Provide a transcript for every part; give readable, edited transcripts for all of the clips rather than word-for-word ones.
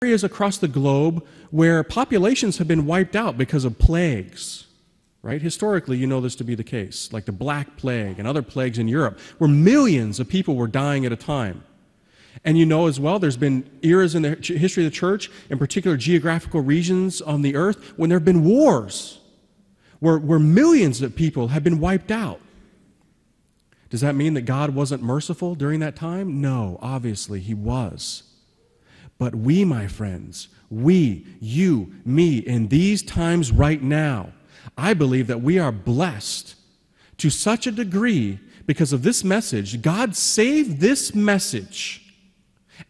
areas across the globe where populations have been wiped out because of plagues, right? Historically, you know this to be the case, like the Black Plague and other plagues in Europe, where millions of people were dying at a time. And you know as well, there's been eras in the history of the church, in particular geographical regions on the earth, when there have been wars, where millions of people have been wiped out. Does that mean that God wasn't merciful during that time? No, obviously He was. But we, my friends, we, you, me, in these times right now, I believe that we are blessed to such a degree because of this message. God saved this message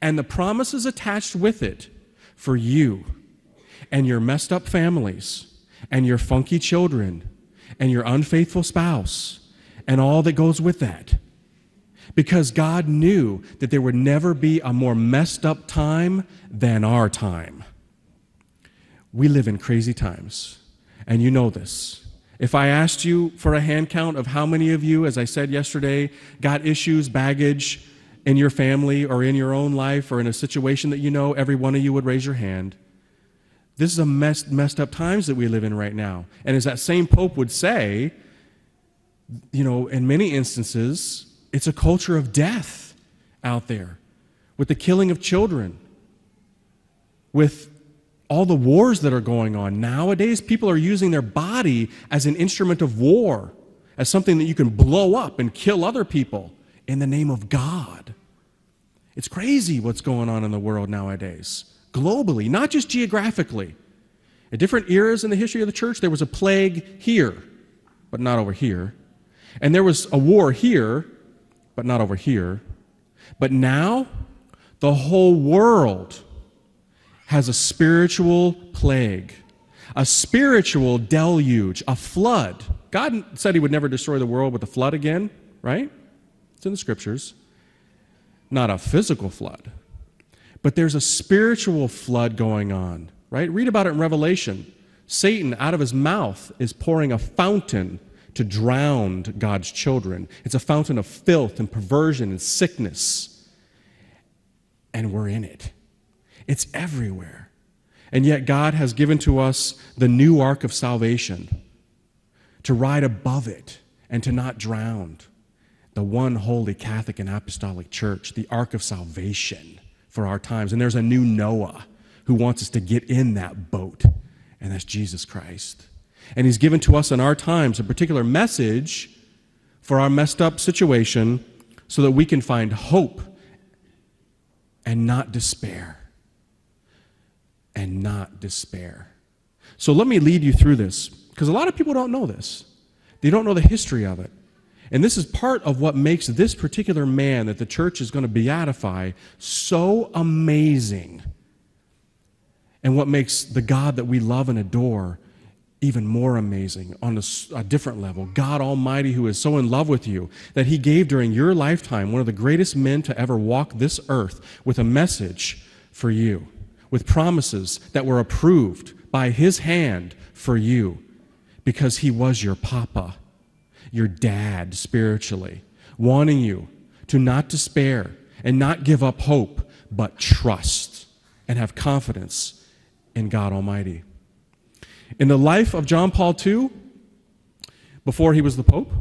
and the promises attached with it for you and your messed up families and your funky children and your unfaithful spouse and all that goes with that. Because God knew that there would never be a more messed up time than our time. We live in crazy times, and you know this. If I asked you for a hand count of how many of you, as I said yesterday, got issues, baggage in your family or in your own life or in a situation that you know, every one of you would raise your hand. This is a messed up times that we live in right now. And as that same Pope would say, you know, in many instances, it's a culture of death out there, with the killing of children, with all the wars that are going on. Nowadays, people are using their body as an instrument of war, as something that you can blow up and kill other people in the name of God. It's crazy what's going on in the world nowadays, globally, not just geographically. At different eras in the history of the church, there was a plague here, but not over here. And there was a war here, but not over here. But now, the whole world has a spiritual plague, a spiritual deluge, a flood. God said He would never destroy the world with a flood again, right? It's in the Scriptures. Not a physical flood, but there's a spiritual flood going on, right? Read about it in Revelation. Satan, out of his mouth, is pouring a fountain to drown God's children. It's a fountain of filth and perversion and sickness. And we're in it. It's everywhere. And yet God has given to us the new ark of salvation to ride above it and to not drown. The one holy Catholic and Apostolic Church, the ark of salvation for our times. And there's a new Noah who wants us to get in that boat, and that's Jesus Christ. And He's given to us in our times a particular message for our messed up situation so that we can find hope and not despair. And not despair. So let me lead you through this, because a lot of people don't know this. They don't know the history of it. And this is part of what makes this particular man that the church is going to beatify so amazing. And what makes the God that we love and adore even more amazing on a different level. God Almighty, who is so in love with you that He gave during your lifetime one of the greatest men to ever walk this earth with a message for you, with promises that were approved by His hand for you, because He was your papa, your dad spiritually, wanting you to not despair and not give up hope, but trust and have confidence in God Almighty. In the life of John Paul II, before he was the Pope,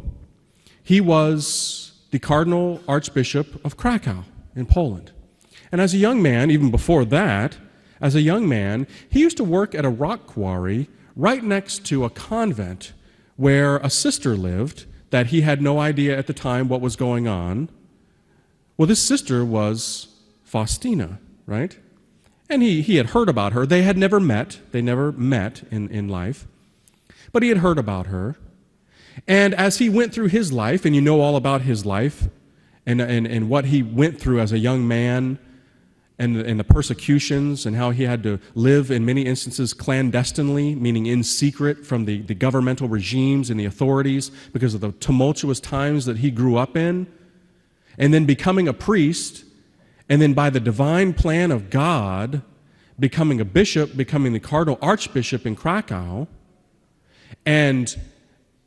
he was the Cardinal Archbishop of Krakow in Poland. And as a young man, even before that, as a young man, he used to work at a rock quarry right next to a convent where a sister lived that he had no idea at the time what was going on. Well, this sister was Faustina, right? And he had heard about her. They had never met. They never met in life. But he had heard about her. And as he went through his life, and you know all about his life, and what he went through as a young man, and the persecutions, and how he had to live in many instances clandestinely, meaning in secret from the governmental regimes and the authorities because of the tumultuous times that he grew up in, and then becoming a priest, and then by the divine plan of God, becoming a bishop, becoming the Cardinal Archbishop in Krakow. And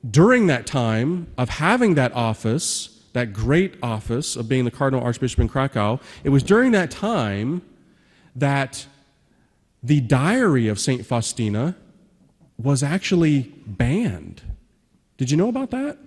during that time of having that office, that great office of being the Cardinal Archbishop in Krakow, it was during that time that the diary of St. Faustina was actually banned. Did you know about that?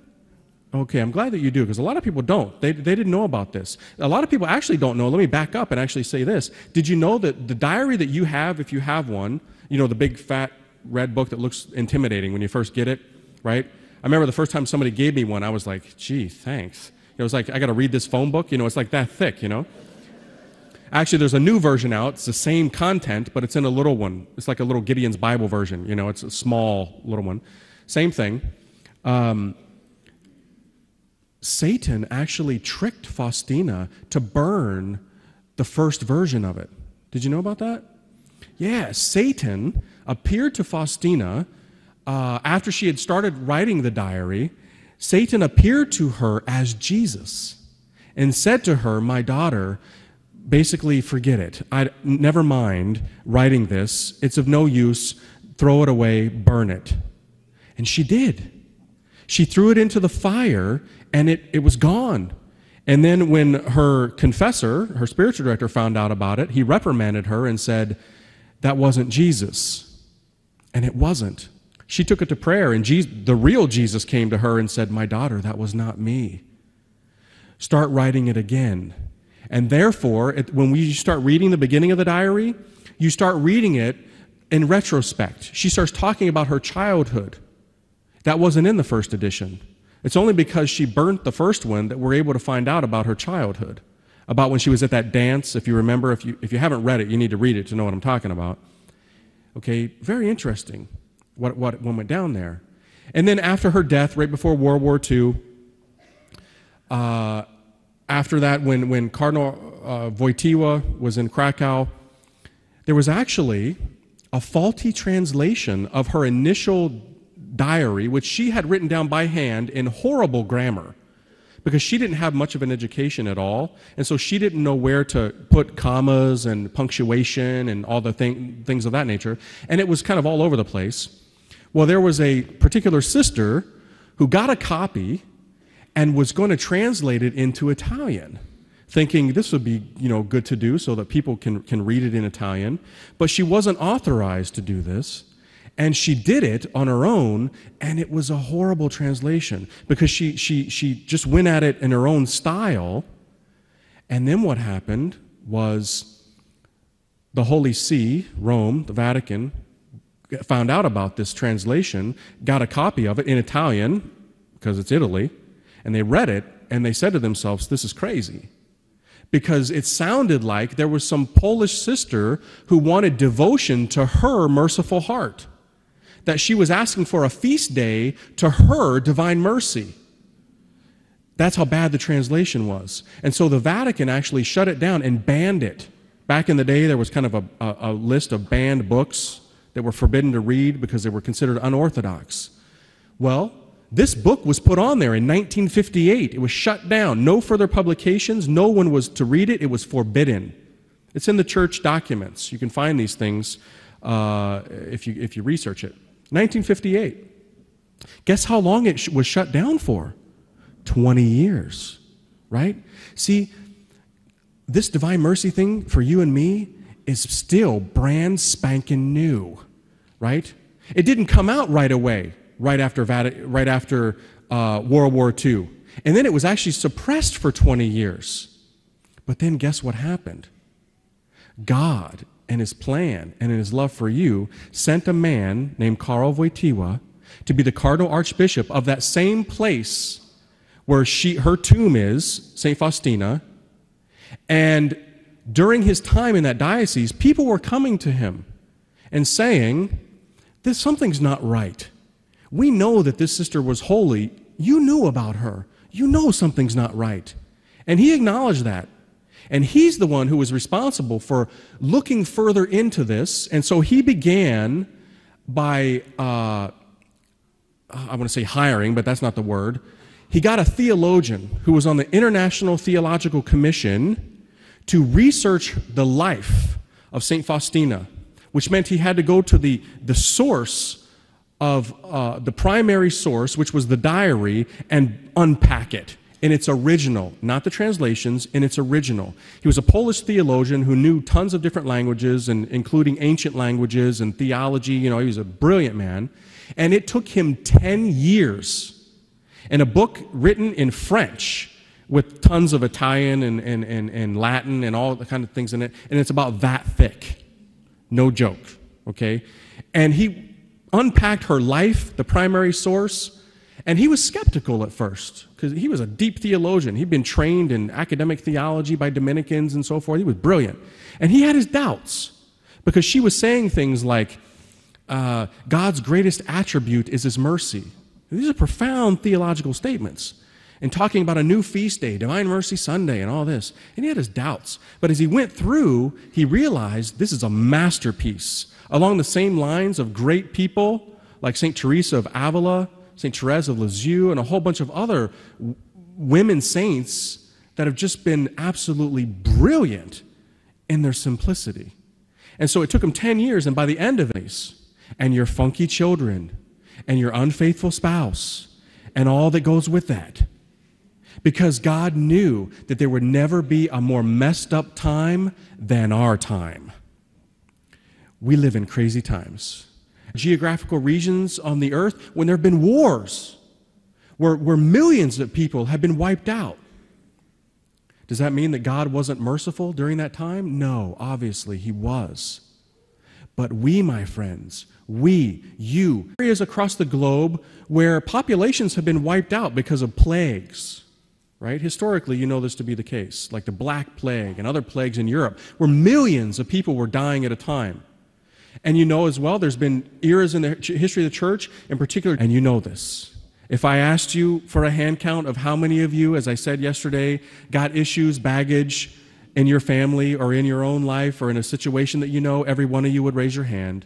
Okay, I'm glad that you do, because a lot of people don't. They didn't know about this. A lot of people actually don't know. Let me back up and actually say this. Did you know that the diary that you have, if you have one, you know, the big fat red book that looks intimidating when you first get it, right? I remember the first time somebody gave me one, I was like, gee, thanks. It was like, I got to read this phone book. You know, it's like that thick, you know? Actually, there's a new version out. It's the same content, but it's in a little one. It's like a little Gideon's Bible version. You know, it's a small little one. Same thing. Satan actually tricked Faustina to burn the first version of it. Did you know about that? Yeah, Satan appeared to Faustina after she had started writing the diary. Satan appeared to her as Jesus and said to her, my daughter, basically forget it. Never mind writing this. It's of no use. Throw it away, burn it. And she did. She threw it into the fire, and it was gone. And then when her confessor, her spiritual director, found out about it, he reprimanded her and said, that wasn't Jesus. And it wasn't. She took it to prayer, and the real Jesus came to her and said, my daughter, that was not me. Start writing it again. And therefore, when we start reading the beginning of the diary, you start reading it in retrospect. She starts talking about her childhood. That wasn't in the first edition. It's only because she burnt the first one that we're able to find out about her childhood, about when she was at that dance. If you remember, if you haven't read it, you need to read it to know what I'm talking about. Okay, very interesting what went down there. And then after her death, right before World War II, after that, when Cardinal Wojtyła was in Krakow, there was actually a faulty translation of her initial diary, which she had written down by hand in horrible grammar, because she didn't have much of an education at all, and so she didn't know where to put commas and punctuation and all the things of that nature, and it was kind of all over the place. Well, there was a particular sister who got a copy and was going to translate it into Italian, thinking this would be, you know, good to do so that people can read it in Italian, but she wasn't authorized to do this. And she did it on her own, and it was a horrible translation because she just went at it in her own style. And then what happened was the Holy See, Rome, the Vatican, found out about this translation, got a copy of it in Italian, because it's Italy, and they read it, and they said to themselves, this is crazy. Because it sounded like there was some Polish sister who wanted devotion to her merciful heart, that she was asking for a feast day to her divine mercy. That's how bad the translation was. And so the Vatican actually shut it down and banned it. Back in the day, there was kind of a list of banned books that were forbidden to read because they were considered unorthodox. Well, this book was put on there in 1958. It was shut down. No further publications. No one was to read it. It was forbidden. It's in the church documents. You can find these things if you research it. 1958. Guess how long it was shut down for? 20 years, right? See, this divine mercy thing for you and me is still brand spanking new, right? It didn't come out right away, right after World War II. And then it was actually suppressed for 20 years. But then guess what happened? God, in His plan and in His love for you, sent a man named Karl Wojtyła to be the Cardinal Archbishop of that same place where her tomb is, St. Faustina. And during his time in that diocese, people were coming to him and saying, something's not right. We know that this sister was holy. You knew about her. You know something's not right. And he acknowledged that. And he's the one who was responsible for looking further into this. And so he began by, I want to say hiring, but that's not the word. He got a theologian who was on the International Theological Commission to research the life of St. Faustina, which meant he had to go to the source of the primary source, which was the diary, and unpack it in its original, not the translations, in its original. He was a Polish theologian who knew tons of different languages, and including ancient languages and theology. He was a brilliant man. And it took him 10 years, in a book written in French with tons of Italian and Latin and all the kind of things in it, and it's about that thick. No joke, okay? And he unpacked her life, the primary source, and he was skeptical at first because he was a deep theologian. He'd been trained in academic theology by Dominicans and so forth. He was brilliant. And he had his doubts because she was saying things like, God's greatest attribute is his mercy. These are profound theological statements. And talking about a new feast day, Divine Mercy Sunday, and all this. And he had his doubts. But as he went through, he realized this is a masterpiece. Along the same lines of great people like St. Teresa of Avila, St. Therese of Lisieux, and a whole bunch of other women saints that have just been absolutely brilliant in their simplicity. And so it took him 10 years, and by the end of it, and your funky children, and your unfaithful spouse, and all that goes with that, because God knew that there would never be a more messed up time than our time. We live in crazy times. Geographical regions on the earth when there have been wars, where millions of people have been wiped out. Does that mean that God wasn't merciful during that time? No, obviously he was. But we, my friends, you, areas across the globe where populations have been wiped out because of plagues, right? Historically, you know this to be the case, like the Black Plague and other plagues in Europe, where millions of people were dying at a time. And you know as well, there's been eras in the history of the church, in particular, and you know this. If I asked you for a hand count of how many of you, as I said yesterday, got issues, baggage in your family or in your own life or in a situation that you know, every one of you would raise your hand.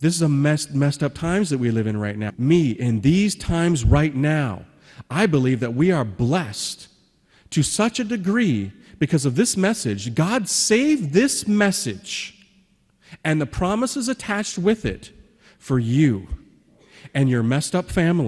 This is a messed up times that we live in right now. In these times right now, I believe that we are blessed to such a degree because of this message. God saved this message and the promises attached with it for you and your messed up family.